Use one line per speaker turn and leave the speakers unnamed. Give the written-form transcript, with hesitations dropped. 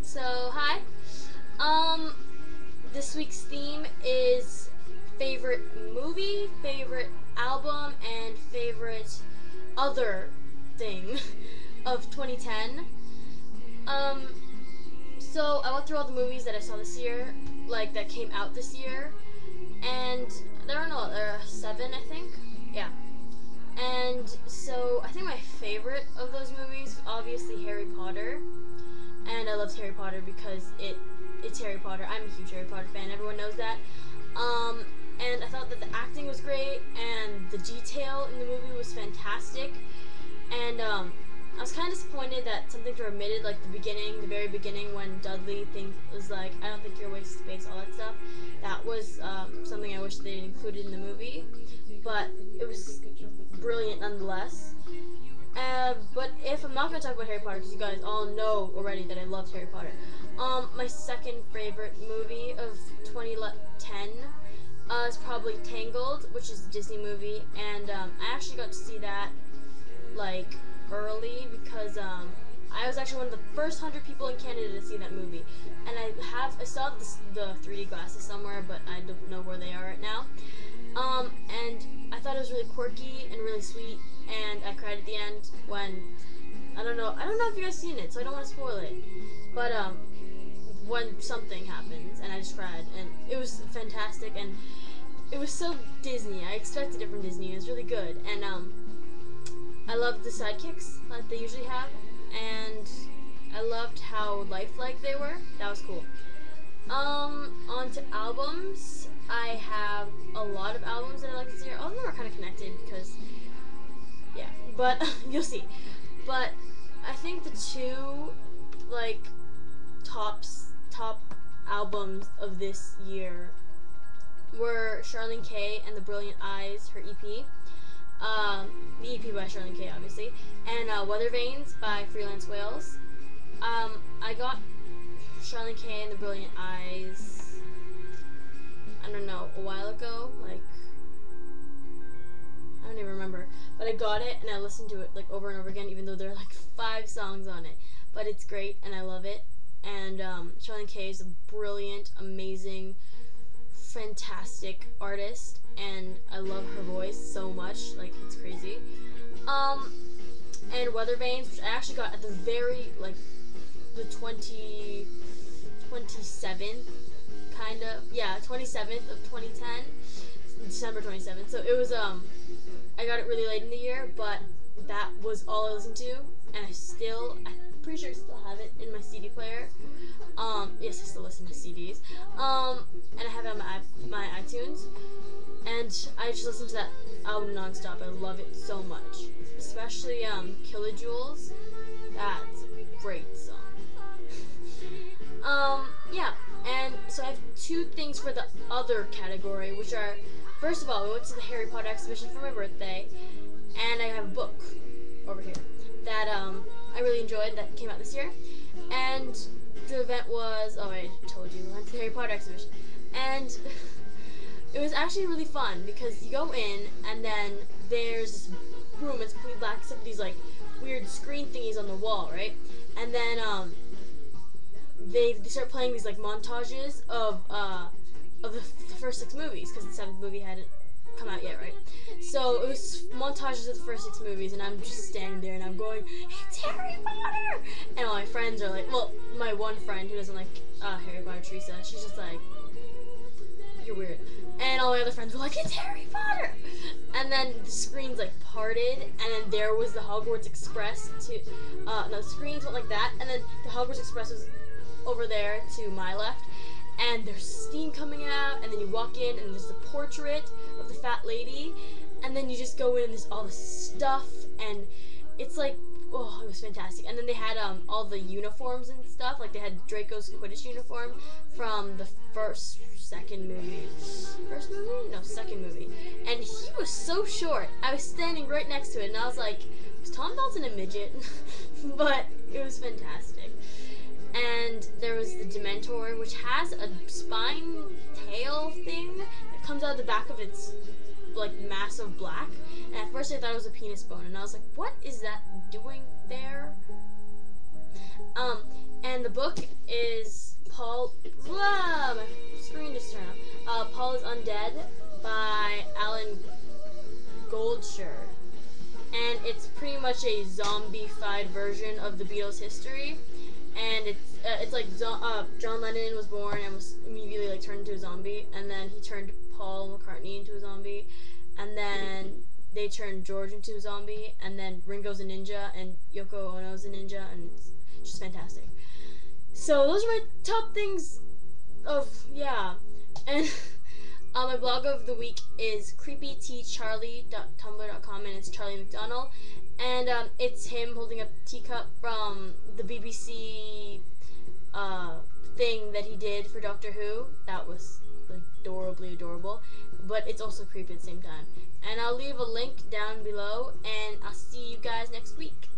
So, hi. This week's theme is favorite movie, favorite album, and favorite other thing of 2010. Um, so I went through all the movies that I saw this year, like that came out this year, and there are 7, I think. Yeah. And so I think my favorite of those movies, obviously Harry Potter. And I loved Harry Potter because it's Harry Potter. I'm a huge Harry Potter fan. Everyone knows that. And I thought that the acting was great and the detail in the movie was fantastic. And I was kind of disappointed that some things were omitted, like the very beginning, when Dudley was like, "I don't think you're a waste of space," all that stuff. That was something I wish they had included in the movie, but it was brilliant nonetheless. But if I'm not going to talk about Harry Potter, because you guys all know already that I loved Harry Potter, my second favorite movie of 2010 is probably Tangled, which is a Disney movie, and I actually got to see that, like, early, because I was actually one of the first 100 people in Canada to see that movie, and I still have the 3D glasses somewhere, but I don't know where they are right now. And I thought it was really quirky and really sweet, and I cried at the end when, I don't know if you guys seen it, so I don't want to spoil it, but when something happens, and I just cried, and it was fantastic, and it was so Disney. I expected it from Disney. It was really good, and I loved the sidekicks that they usually have, and I loved how lifelike they were. That was cool. On to albums. I have a lot of albums that I like this year. All of them are kind of connected because, yeah, but you'll see. But I think the two, like, top albums of this year were Charlene K and the Brilliant Eyes, her EP. The EP by Charlene K, obviously, and Weather Vanes by Freelance Whales. I got Charlene K and the Brilliant Eyes, I don't know, a while ago, like, I don't even remember, but I got it and I listened to it like over and over again, even though there are like 5 songs on it, but it's great and I love it. And Charlene K is a brilliant, amazing, fantastic artist, and I love her voice so much, like, it's crazy. And Weather Vanes, which I actually got at the very, like, the 27th, kind of, yeah, 27th of 2010, December 27th, so it was, I got it really late in the year, but that was all I listened to, and I'm pretty sure I still have it in my CD player. Yes, I still listen to CDs, and I have it on my iTunes, and I just listen to that album nonstop. I love it so much, especially Kilojoules. That's a great song. Yeah, and so I have 2 things for the other category, which are, first of all, we went to the Harry Potter exhibition for my birthday, and I have a book over here that I really enjoyed that came out this year, and the event was, I told you, we went to the Harry Potter exhibition, and it was actually really fun, because you go in, and then there's this room, it's completely black, except for these, like, weird screen thingies on the wall, right, and then, they start playing these, like, montages of the first 6 movies, because the 7th movie hadn't come out yet, right? So it was montages of the first 6 movies, and I'm just standing there, and I'm going, "It's Harry Potter!" And all my friends are like, well, my one friend who doesn't like Harry Potter, Teresa, she's just like, "You're weird." And all my other friends were like, "It's Harry Potter!" And then the screens, like, parted, and then there was the Hogwarts Express no, the screens went like that, and then the Hogwarts Express was over there to my left, and there's steam coming out, and then you walk in, and there's the portrait of the fat lady, and then you just go in, and there's all this stuff, and it's like, oh, it was fantastic. And then they had all the uniforms and stuff, like they had Draco's Quidditch uniform from the second movie, and he was so short. I was standing right next to it, and I was like, was Tom Dalton a midget? But it was fantastic. And there was the Dementor, which has a spine tail thing that comes out of the back of its, like, massive black. And at first I thought it was a penis bone, and I was like, what is that doing there? And the book is Paul. Blah, my screen just turned off. Paul is Undead by Alan Goldshire, and it's pretty much a zombie-fied version of the Beatles' history. And it's like John Lennon was born and was immediately like turned into a zombie, and then he turned Paul McCartney into a zombie, and then they turned George into a zombie, and then Ringo's a ninja and Yoko Ono's a ninja, and it's just fantastic. So those are my top things of, yeah. And my blog of the week is creepytcharlie.tumblr.com, and it's Charlie McDonnell. And it's him holding a teacup from the BBC thing that he did for Doctor Who. That was adorably adorable, but it's also creepy at the same time. And I'll leave a link down below, and I'll see you guys next week.